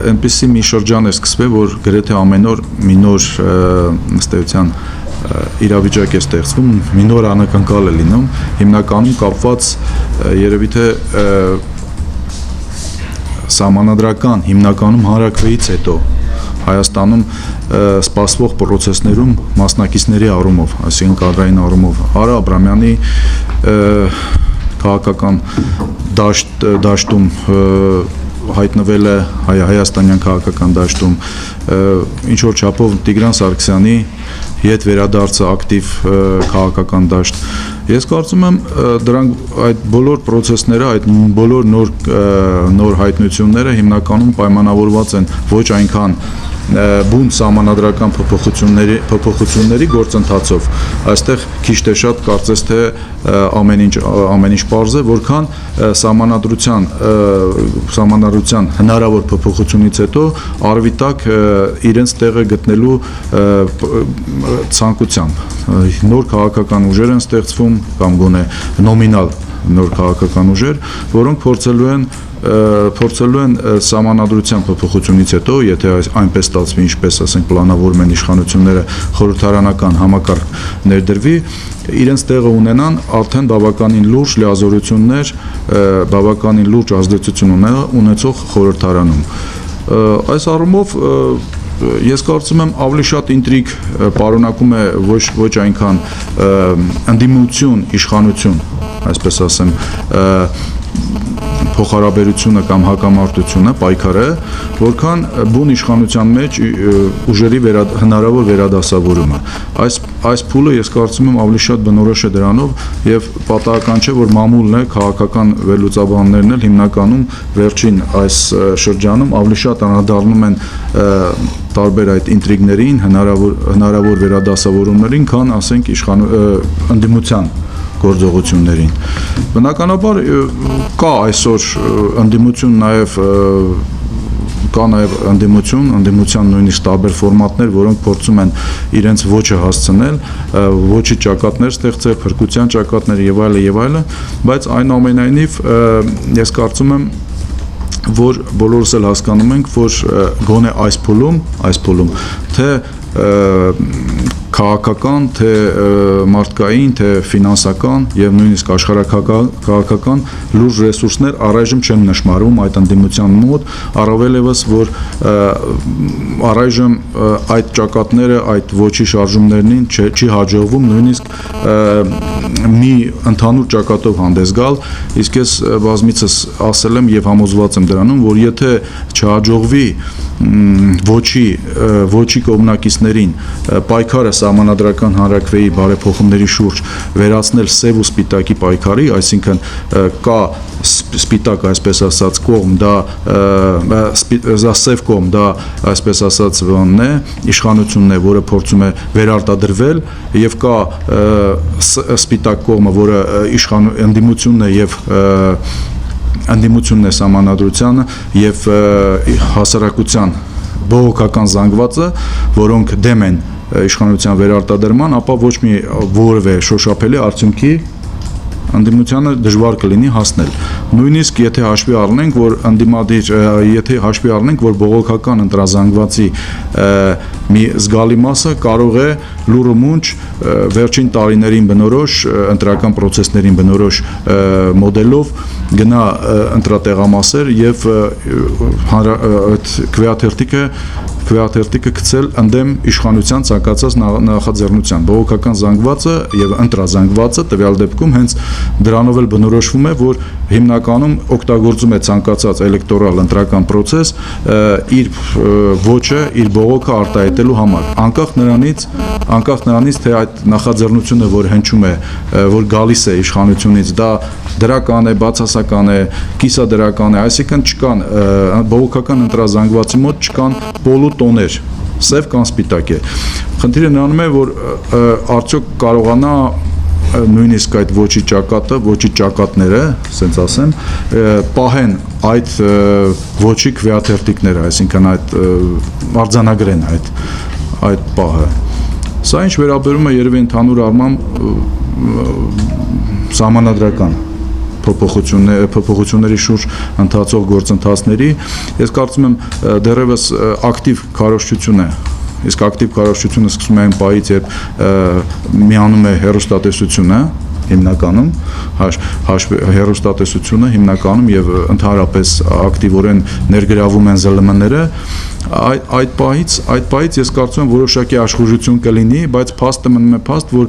Այնպիսի մի շրջան է սկսվել, որ գրեթե ամեն օր մի նոր ըստ էության իրավիճակ է ստեղծվում, մի նոր անակնկալ է լինում, հիմնականում կապված երևի թե սահմանադրական հիմնականում հանրաքվեից հետո Հայաստանում սպասվող պրոցեսներում մասնակիցների առումով, այսինքն կադրային առումով, Արա Աբրամյանի քաղաքական դաշտում հայտնվել է հայաստանյան քաղաքական դաշտում ինչ-որ չափով Տիգրան Սարգսյանի հետ վերադարձը ակտիվ քաղաքական դաշտ։ Ես կարծում եմ դրանք այդ բոլոր պրոցեսները, այդ բոլոր նոր հայտնությունները հիմնականում պայմանավորված են ոչ այնքան բուն սահմանադրական փոփոխությունների գործընթացով, այստեղ քիչ թե շատ կարծես թե ամեն ինչ պարզ է, որքան սահմանադրության հնարավոր փոփոխությունից հետո արվիտակ իրենց տեղը գտնելու ցանկությամբ նոր քաղաքական ուժեր են ստեղծվում կամ գոնե նոմինալ նոր քաղաքական ուժեր, որոնք փորձելու են սահմանադրության փոփոխությունից հետո, եթե այնպես ստացվի, ինչպես ասենք պլանավորում են իշխանությունները, խորհրդարանական համակարգ ներդրվի, իրենց տեղը ունենան արդեն բավականին լուրջ լիազորություններ, բավականին լուրջ ազդեցություն ունեցող խորհրդարանում։ Այս առումով ես կարծում եմ ավելի շատ ինտրիգ պարունակում է ոչ այնքան ընդդիմություն, իշխանություն, այսպես ասեմ, փոխհարաբերությունը կամ հակամարտությունը, պայքարը, որքան բուն իշխանության մեջ ուժերի հնարավոր վերադասավորումը։ Այս փուլը ես կարծում եմ ավելի շատ բնորոշ է դրանով եւ պատահական չէ, որ մամուլն է, քաղաքական վերլուծաբաններն էլ հիմնականում վերջին այս շրջանում ավելի շատ անդրադառնում են տարբեր այդ ինտրիգներին, հնարավոր վերադասավորումներին, քան ասենք ընդդիմության գործողություններին։ Բնականաբար կա այսօր ընդդիմություն նաև ընդդիմության նույնիսկ տարբեր ֆորմատներ, որոնք փորձում են իրենց ոճը հասցնել, ոճի ճակատներ ստեղծել, փրկության ճակատներ եւ այլն, բայց այնուամենայնիվ ես կարծում եմ, որ բոլորս էլ հասկանում ենք, որ գոնե այս փուլում թե քաղաքական, թե մարդկային, թե ֆինանսական եւ նույնիսկ աշխարհաքաղաքական լուրջ ռեսուրսներ առայժմ չեն նշмарվում այդ ընդդիմության մոտ, առավել եւս որ առայժմ այդ ճակատները, այդ ոչի շարժումներին չի հաջողվում նույնիսկ մի ընդհանուր ճակատով հանդես գալ, իսկ ես բազմիցս ասել եմ եւ համոզված եմ դրանում, որ եթե չհաջողվի ոչի կողմնակիցներին պայքարը սահմանադրական հանրաքվեի բարեփոխումների շուրջ վերացնել սև ու սպիտակի պայքարի, այսինքն կա սպիտակ այսպես ասած կողմ, դա սև կողմ, դա այսպես ասած բանն է, իշխանությունն է, որը փորձում է վերարտադրվել եւ կա սպիտակ կողմը, որը ընդդիմությունն է եւ ընդդիմությունն է սահմանադրությանը եւ հասարակության բողոքական զանգվածը, որոնք դեմ են իշխանության վերարտադրման, ապա ոչ մի որևէ շոշափելի արդյունքի ընդդիմությանը դժվար կլինի հասնել։ Նույնիսկ եթե հաշվի առնենք, որ բողոքական ընտրազանգվածի մի զգալի մասը կարող է լուրը մունջ վերջին տարիներին բնորոշ ընտրական պրոցեսներին բնորոշ մոդելով գնա ընտրատեղամասեր եւ այդ քվեաթերթիկը գցել ընդդեմ իշխանության ցանկացած նախաձեռնության։ Բողոքական զանգվածը եւ ընտրազանգվածը տվյալ դեպքում հենց դրանով էլ բնորոշվում է, որ հիմնականում օգտագործում է ցանկացած էլեկտորալ ընտրական պրոցես իր ոճը, իր բողոքը արտահայտելու համար, անկախ նրանից, թե այդ նախաձեռնությունը, որ հնչում է, որ գալիս է իշխանությունից, դա դրական է, բացասական է, կիսադրական է, այսինքն չկան բողոքական ընտրազանգվածի մոտ չկան պոլու տոներ, սև կամ սպիտակ է։ Խնդիրը նրանում է, որ արդյոք կարողանա նույնիսկ այդ ոչի ճակատները, ասենց ասեմ, պահեն այդ ոչի քվեաթերթիկները, այսինքն այդ արձանագրեն այդ պահը։ Սա ինչ վերաբերում է երևի ընդհանուր առմամբ սահմանադրական փոփոխությունների շուրջ ընթացող գործընթացների, ես կարծում եմ դեռևս ակտիվ քարոզչություն է։ Իսկ ակտիվ քարոզչությունը սկսում է այն պահից, երբ միանում է հեռուստատեսությունը, հիմնականում հեռուստատեսությունը հիմնականում եւ ընդհանրապես ակտիվորեն ներգրավում են ԶԼՄ-ները, այդ պահից ես կարծում եմ որոշակի աշխուժություն կլինի, բայց փաստը մնում է փաստ, որ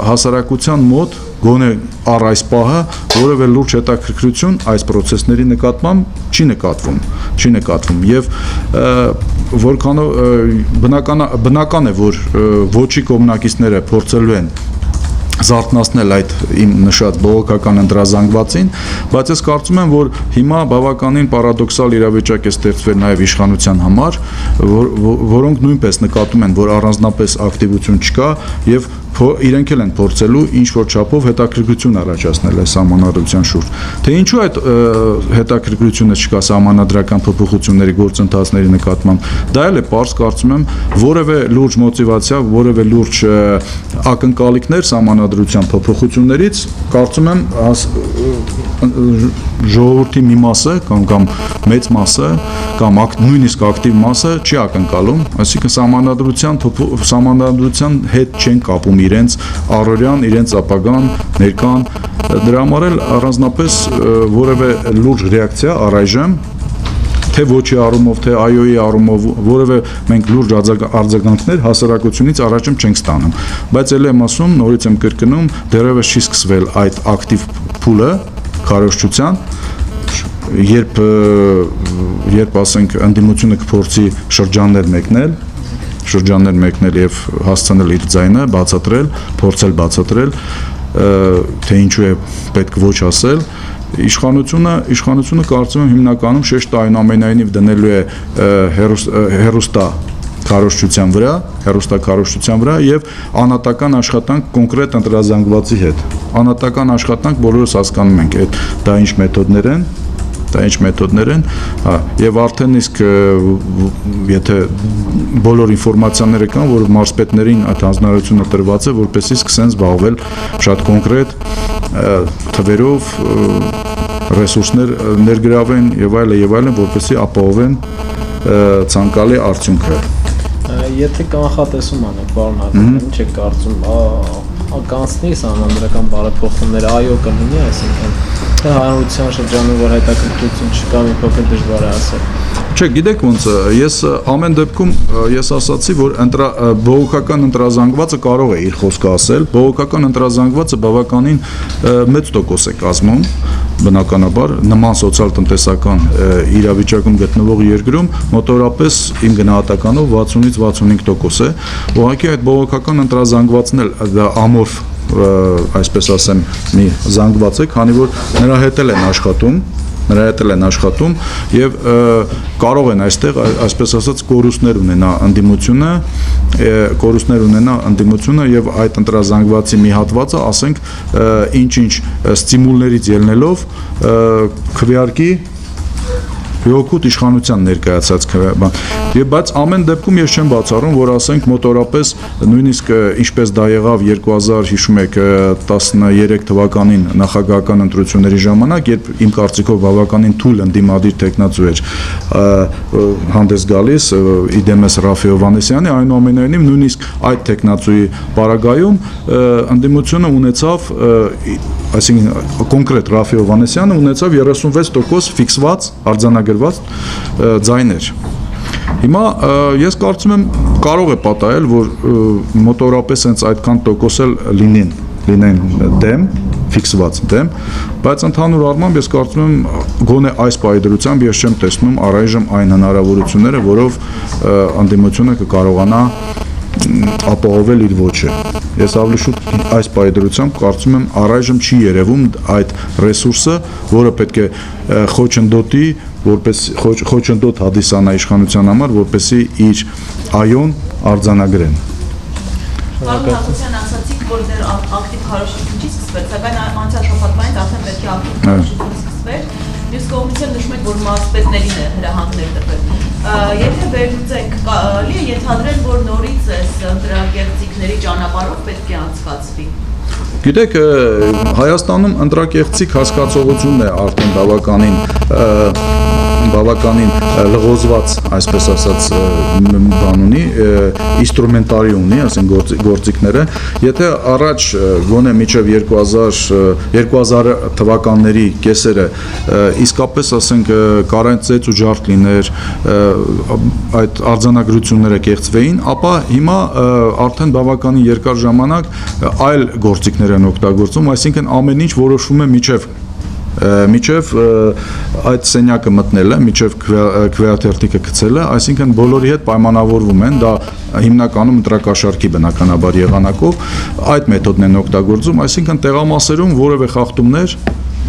հասարակության մոտ գոնե առ այս պահը որևէ լուրջ հետաքրքրություն այս process-ների նկատմամբ չի նկատվում եւ որքանով բնական է, որ ոչի կողմնակիցները փորձելու են զարթնացնել այդ իմ նշած բողոքական ընտրազանգվածին, բայց ես կարծում եմ, որ հիմա բավականին պարադոքսալ իրավիճակ է ստեղծվել նաև իշխանության համար, որոնք նույնպես նկատում են, որ առանձնապես ակտիվություն չկա եւ իրենք էլ են փորձելու ինչ-որ չափով հետաքրքրություն առաջացնել այս սահմանադրության շուրջ։ Թե ինչու այդ հետաքրքրությունը չկա սահմանադրական փոփոխությունների գործընթացների նկատմամբ, դա էլ է պարզ կարծում եմ, որևէ լուրջ մոտիվացիա, որևէ լուրջ ակնկալիքներ սահմանադրության փոփոխություններից, կարծում եմ ժողովրդի մի մասը կամ մեծ մասը կամ նույնիսկ ակտիվ մասը չի ակնկալում, այսինքն սահմանադրության հետ չեն կապում իրենց առօրյան, իրենց ապագան, ներկան, դրա համար էլ առանձնապես որևէ լուրջ ռեակցիա առայժմ թե ոչի առումով, թե այոյի առումով որևէ մենք լուրջ արձագանքներ հասարակությունից առաջում չենք ստանում, բայց ել եմ ասում, նորից եմ կրկնում, դեռևս չի սկսվել այդ ակտիվ փուլը քարոզչության, երբ ասենք ընդդիմությունը կփորձի շրջաններ մեկնել եւ հասցնել իր ձայնը, փորձել բացատրել, թե ինչու է պետք ոչ ասել, իշխանությունը կարծում եմ հիմնականում շեշտը այնուամենայնիվ դնելու է հեռուստա քարոզչության վրա եւ անհատական աշխատանք կոնկրետ ընտրազանգվածի հետ։ Անհատական աշխատանք բոլորս հասկանում ենք, դա ինչ մեթոդներ են, եւ արդեն իսկ եթե բոլոր ինֆորմացիաները կան, որ մարզպետներին այդ հանձնարարությունը տրված է, որպեսզի սկսեն զբաղվել շատ կոնկրետ թվերով, ռեսուրսներ ներգրավեն եւ այլն, որպեսզի ապահովեն ցանկալի արդյունքը։ Եթե կանխատեսում անեք, պարոն Հակոբյան, ինչ եք կարծում, կանցնի սահմանադրական բարեփոխումները, այո կլինի, այսինքն թե հանրության շրջանում որ հետաքրքրություն չկա, մի փոքր դժվար է ասել։ Չէ, գիտեք ոնց է, ես ամեն դեպքում ես ասացի, որ բողոքական ընտրազանգվածը կարող է իր խոսքը ասել, բողոքական ընտրազանգվածը բավականին մեծ տոկոս է կազմում, բնականաբար նման սոցիալ-տնտեսական իրավիճակում գտնվող երկրում մոտավորապես իմ գնահատականով 60-ից 65% է, ուղղակի այդ բողոքական ընտրազանգվածն էլ դա ամորֆ, այսպես ասեմ, մի զանգված է, քանի որ նրա հետ են աշխատում եւ կարող են այստեղ այսպես ասած կորուստներ ունենա ընդդիմությունը եւ այդ ընտրազանգվածի մի հատվածը, ասենք, ինչ-ինչ ստիմուլներից ելնելով քվեարկի հոգուտ իշխանության ներկայացած բայց ամեն դեպքում ես չեմ բացառում, որ ասենք մոտորապես նույնիսկ ինչպես դա եղավ 2000 հիշում եք 13 թվականին նախագահական ընտրությունների ժամանակ, երբ իմ կարծիքով բավականին թույլ ընդդիմադիր տեխնացու էր հանդես գալիս իդեմես Ռաֆի Հովհաննիսյանի, այնուամենայնիվ նույնիսկ այդ տեխնացուի պարագայում ընդդիմությունը ունեցավ, այսինքն կոնկրետ Ռաֆի Հովհաննիսյանը ունեցավ 36% ֆիքսված արձանագրված ձայներ։ Հիմա ես կարծում եմ կարող է պատահել, որ մոտորապես հենց այդքան տոկոս էլ լինեն դեմ, ֆիքսված դեմ, բայց ընդհանուր առմամբ ես կարծում եմ գոնե այս պայդրությամբ ես չեմ տեսնում առայժմ այն հնարավորությունները, որով ընդդիմությունը կկարողանա ապահովել իր ոչը։ Ես ավելի շուտ այս պայդրությամբ կարծում եմ առայժմ չի երևում այդ ռեսուրսը, որը պետք է խոչընդոտ հանդիսանա իշխանության համար, որպեսզի իր այոն արձանագրեն։ Պարոն Հակոբյան, ասացիք, որ դեռ ակտիվ քարոզչություն չի սկսվել, սակայն անցյալ շաբաթվանից արդեն պետք է ակտիվ քարոզչություն սկսվեր։ Մյուս կողմից էլ նշում եք, որ մարզպետներին է հրահանգներ տվել։ Եթե վերլուծենք, կարելի է ենթադրել, որ նորից այս ընտրակեղծիքների ճանապարհով պետք է անցկացվի։ Գիտեք, Հայաստանում ընտրակեղծիք հասկացողությունն է արդեն բավականին լղոզված, այսպես ասած, բան ունի, ինստրումենտարի ունի, ասենք գործիքները, եթե առաջ գոնե մինչև 2000 թվականների կեսերը իսկապես, ասենք, կարանցեց ու ջարդ լիներ, այդ արձանագրությունները կեղծվեին, ապա հիմա արդեն բավականին երկար ժամանակ այլ գործիքներ են օգտագործում, այսինքն ամեն ինչ որոշվում է միջև այդ սենյակը մտնելը, միջև քվեաթերթիկը գցելը, այսինքն բոլորի հետ պայմանավորվում են, դա հիմնականում ընտրակաշառքի բնականաբար եղանակով այդ մեթոդն են օգտագործում, այսինքն տեղամասերում որևէ խախտումներ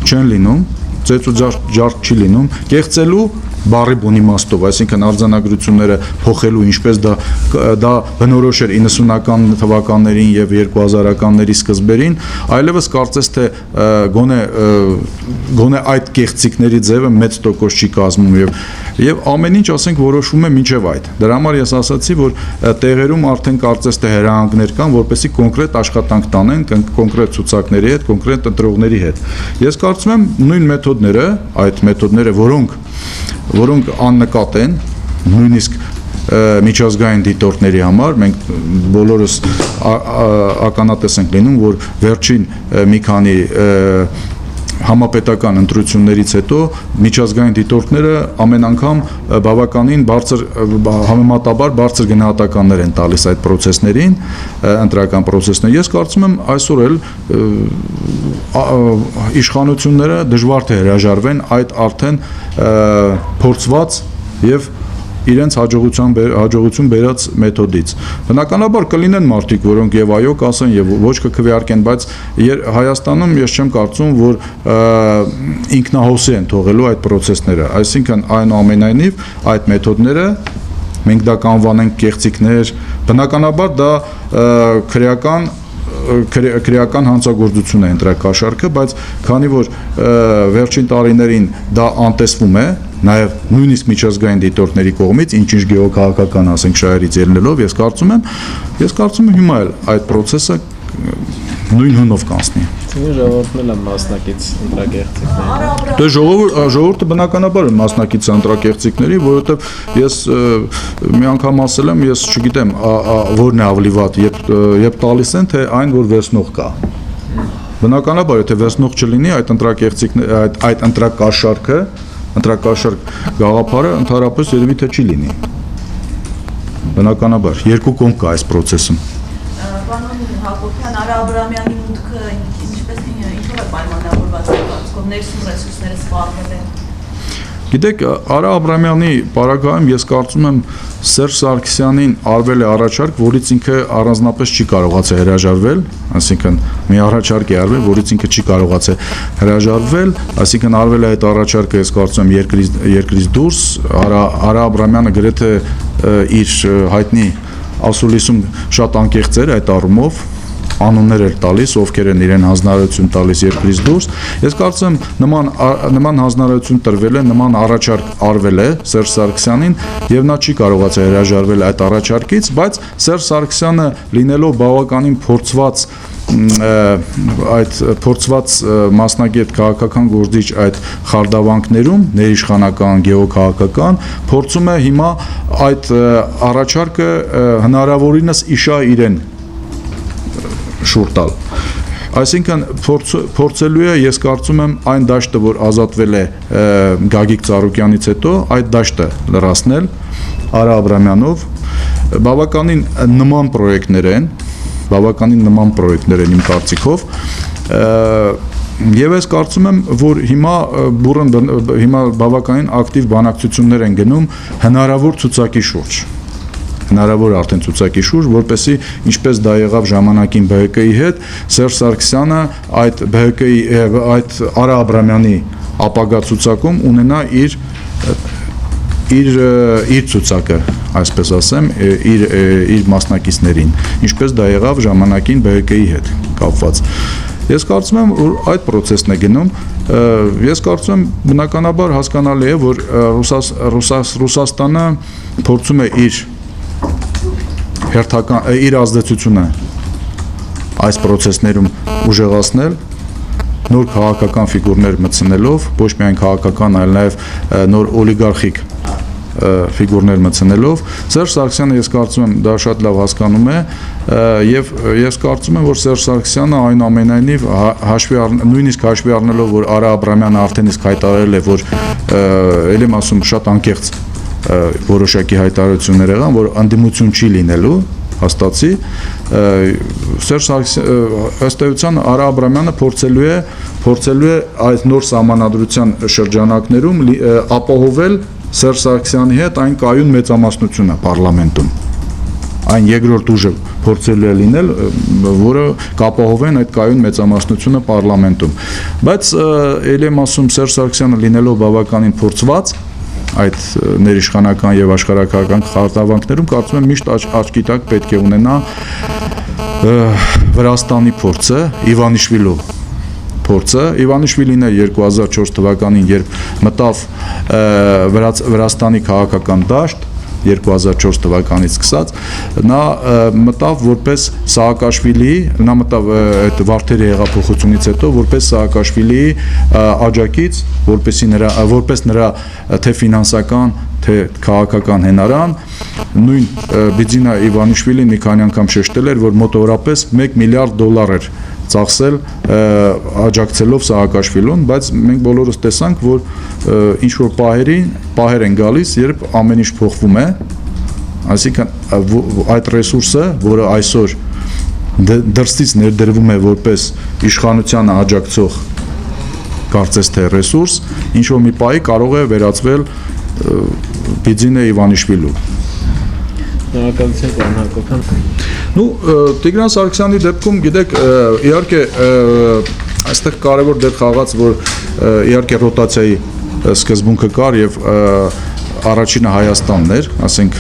չեն լինում, ծեծ ու ջարդ չի լինում, կեղծելու բառի բուն իմաստով, այսինքն արձանագրությունները փոխելու, ինչպես դա բնորոշ էր 90-ական թվականներին եւ 2000-ականների սկզբերին, այլևս կարծես թե գոնե այդ կեղծիքների ձևը մեծ տոկոս չի կազմում եւ ամեն ինչ, ասենք, որոշվում է մինչեւ այդ։ Դրա համար ես ասացի, որ տեղերում արդեն կարծես թե հրահանգներ կան, որպեսզի կոնկրետ աշխատանք տանեն կոնկրետ ցուցակների հետ, կոնկրետ ընտրողների հետ։ Ես կարծում եմ նույն մեթոդները, այդ մեթոդները, որոնք աննկատ են, նույնիսկ միջազգային դիտորդների համար, մենք բոլորս ականատես ենք լինում, որ վերջին մի քանի համապետական ընտրություններից հետո միջազգային դիտորդները ամեն անգամ բավականին համեմատաբար բարձր գնահատականներ են տալիս այդ process-ներին, ընտրական process-ներին։ Ես կարծում եմ այսօր էլ իշխանությունները դժվար թե հրաժարվեն այդ արդեն փորձված եւ իրենց հաջողություն բերած մեթոդից։ Բնականաբար կլինեն մարդիկ, որոնք եւ այո կասեն եւ ոչ կքվեարկեն, բայց Հայաստանում ես չեմ կարծում, որ ինքնահոսի են թողելու այդ process-ները, այսինքն այնուամենայնիվ այդ մեթոդները մենք դա կանվանենք կեղծիքներ, բնականաբար դա քրեական հանցագործություն է ընտրակաշառքը, բայց քանի որ վերջին տարիներին դա անտեսվում է, նաև նույնիսկ միջազգային դիտորդների կողմից, ինչ-ինչ գեոքաղաքական, ասենք, շահերից ելնելով, ես կարծում եմ հիմա էլ այդ process-ը նույն հունով կանցնի։ Ժողովուրդն էլ է մասնակից ընտրակեղծիքների։ Դե ժողովուրդը բնականաբար է մասնակից ընտրակեղծիքների, որովհետև ես մի անգամ ասել եմ, ես չգիտեմ որն է ավելի վատ, երբ տալիս են, թե այն, որ վերցնող կա։ Բնականաբար, եթե վերցնող չլինի, այդ ընտրակաշառք գաղափարը ընդհանրապես երևի թե չի լինի։ Բնականաբար, երկու կողմ կա այս process-ում։ Պարոն Հակոբյան, Արա Աբրամյանի մուտքը ինչով է պայմանավորված կարծիքով, ներսում ռեսուրսները սպառվել են։ Գիտեք, Արա Աբրամյանի պարագայում ես կարծում եմ Սերժ Սարգսյանին արվել է առաջարկ, որից ինքը առանձնապես չի կարողացել հրաժարվել, այսինքն մի առաջարկ է արվել, որից ինքը չի կարողացել հրաժարվել, այսինքն արվել է այդ առաջարկը, ես կարծում եմ երկրից դուրս, Արա Աբրամյանը գրեթե իր հայտնի ասուլիսում շատ անկեղծ էր այդ առումով, անուններ էր տալիս, ովքեր են իրեն հանձնարարություն տալիս երկրից դուրս։ Ես կարծում եմ նման հանձնարարություն տրվել է, նման առաջարկ արվել է Սերժ Սարգսյանին եւ նա չի կարողացել հրաժարվել այդ առաջարկից, բայց Սերժ Սարգսյանը լինելով բավականին փորձված մասնագետ քաղաքական գործիչ այդ խարդավանքներում, ներիշխանական, գեոքաղաքական, փորձում է հիմա այդ առաջարկը հնարավորինս իշա իրեն շուռ տալ։ Այսինքն փորձելու է, ես կարծում եմ, այն դաշտը, որ ազատվել է Գագիկ Ծառուկյանից հետո, այդ դաշտը լրացնել Արա Աբրամյանով, բավականին նման պրոյեկտներ են իմ կարծիքով, եւ ես կարծում եմ, որ հիմա բավականին ակտիվ բանակցություններ են գնում հնարավոր ցուցակի շուրջ, որպեսզի ինչպես դա եղավ ժամանակին ԲՀԿ-ի հետ, Սերժ Սարգսյանը այդ ԲՀԿ-ի այդ Արա Աբրամյանի ապագա ցուցակում ունենա իր ցուցակը, այսպես ասեմ, իր մասնակիցներին, ինչպես դա եղավ ժամանակին ԲՀԿ-ի հետ կապված։ Ես կարծում եմ, որ այդ process-ն է գնում, ես կարծում եմ բնականաբար հասկանալի է, որ Ռուսաստանը փորձում է իր ազդեցությունը այս process-ներում ուժեղացնել նոր քաղաքական ֆիգուրներ մտցնելով, ոչ միայն քաղաքական, այլ նաև նոր օլիգարխիկ ֆիգուրներ մտցնելով, Սերժ Սարգսյանը ես կարծում եմ դա շատ լավ հասկանում է եւ ես կարծում եմ որ Սերժ Սարգսյանը այնուամենայնիվ նույնիսկ հաշվի առնելով որ Արա Աբրամյանը արդեն իսկ հայտարարել է որ ել եմ ասում շատ անկեղծ որոշակի հայտարարություններ եղան որ անդիմություն չի լինելու հաստատի Սերժ Սարգսյանը ըստ էության Արա Աբրամյանը փորձելու է այդ նոր սահմանադրության շրջանակներում ապահովել Սերժ Սարգսյանի հետ այն կայուն մեծամասնությունը պարլամենտում այն երկրորդ ուժը փորձելու է լինել որը կապահովեն այդ կայուն մեծամասնությունը պարլամենտում բայց ել եմ ասում Սերժ Սարգսյանը լինելով բավականին փորձված այդ ներիշխանական եւ աշխարհակահաղական խաղաղանքներում կարծում եմ միշտ աչքի տակ պետք է ունենա Վրաստանի փորձը Իվանիշվիլու փորձը Իվանիշվիլին է 2004 թվականին երբ մտավ Վրաստանի քաղաքական դաշտ 2004 թվականից սկսած նա մտավ որպես Սաակաշվիլի նա մտավ այդ Վարդերի հեղափոխությունից հետո որպես Սաակաշվիլի աջակից որպես նրա թե ֆինանսական թե քաղաքական հենարան նույն Բիձինա Իվանիշվիլին մի քանի անգամ շեշտել էր որ մոտավորապես $1 միլիարդ էր ծախսել աջակցելով Սաակաշվիլուն, բայց մենք բոլորս տեսանք, որ ինչ որ պահեր են գալիս, երբ ամեն ինչ փոխվում է, այսինքն այդ ռեսուրսը, որը այսօր դրսից ներդրվում է որպես իշխանությանը աջակցող կարծես թե ռեսուրս, ինչ որ մի պահի կարող է վերածվել Բիձինե Իվանիշվիլու։ Շնորհակալություն պարոն Հակոբյան։ Ну, Տիգրան Սարգսյանի դեպքում գիտեք, իհարկե այստեղ կարևոր դեր խաղաց, որ իհարկե ռոտացիայի սկզբունքը կար եւ առաջինը Հայաստանն էր, ասենք,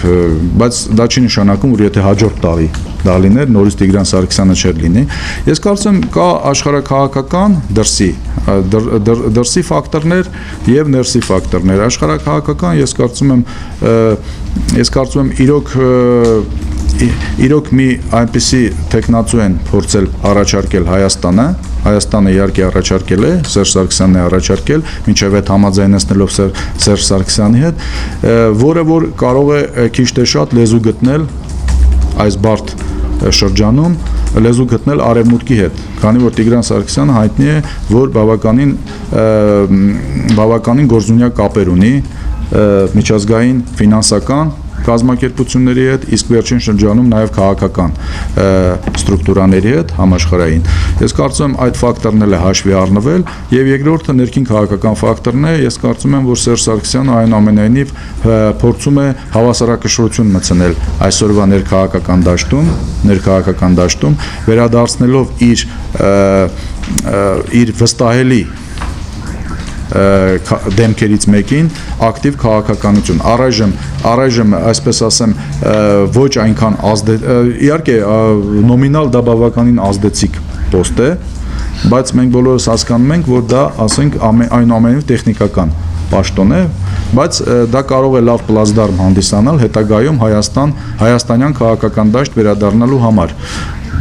բայց դա չի նշանակում, որ եթե հաջորդ տարի դա լիներ, նորից Տիգրան Սարգսյանը չէր լինի։ Ես կարծում եմ կա աշխարհակահաղական դրսի ֆակտորներ եւ ներսի ֆակտորներ։ Աշխարհակահաղական ես կարծում եմ իրոք մի այնպիսի տեխնացու են փորձել առաջարկել Հայաստանը իհարկե առաջարկել է, Սերժ Սարգսյանն է առաջարկել, մինչև այդ համաձայնեցնելով Սերժ Սարգսյանի հետ, որը որ կարող է քիչ թե շատ լեզու գտնել այս բարդ շրջանում, լեզու գտնել արևմուտքի հետ, քանի որ Տիգրան Սարգսյանը հայտնի է, որ բավականին գործունյա կապեր ունի միջազգային ֆինանսական կազմակերպությունների հետ, իսկ վերջին շրջանում նաև քաղաքական ստրուկտուրաների հետ համաշխարհային։ Ես կարծում եմ այդ ֆակտորն էլ է հաշվի առնվել եւ երկրորդը ներքին քաղաքական ֆակտորն է, ես կարծում եմ որ Սերժ Սարգսյանը այնուամենայնիվ փորձում է հավասարակշռություն մտցնել այսօրվա ներքաղաքական դաշտում, վերադարձնելով իր վստահելի դեմքերից մեկին ակտիվ քաղաքականություն առայժմ այսպես ասեմ ոչ այնքան իհարկե նոմինալ դա բավականին ազդեցիկ պոստ է բայց մենք բոլորս հասկանում ենք որ դա ասենք այնուամենայնիվ տեխնիկական պաշտոն է բայց դա կարող է լավ պլացդարմ հանդիսանալ հետագայում հայաստանյան քաղաքական դաշտ վերադառնալու համար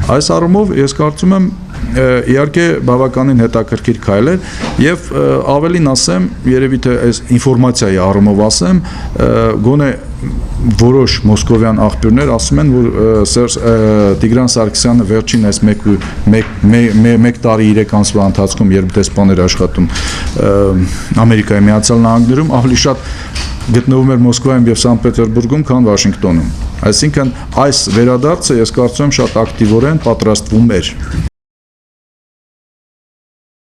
այս առումով ես կարծում եմ իհարկե բավականին հետաքրքիր քայլ էր եւ ավելին ասեմ երևի թե այս ինֆորմացիայի առումով ասեմ գոնե որոշ մոսկովյան աղբյուրներ ասում են որ Տիգրան Սարգսյանը վերջին այս 1 տարի 3 ամսվա ընթացքում երբ դեսպան էր աշխատում Ամերիկայի Միացյալ Նահանգներում ավելի շատ գտնվում էր Մոսկվայում եւ Սանկտ Պետերբուրգում, քան Վաշինգտոնում։ Այսինքն այս վերադարձը ես կարծում եմ շատ ակտիվորեն պատրաստվում էր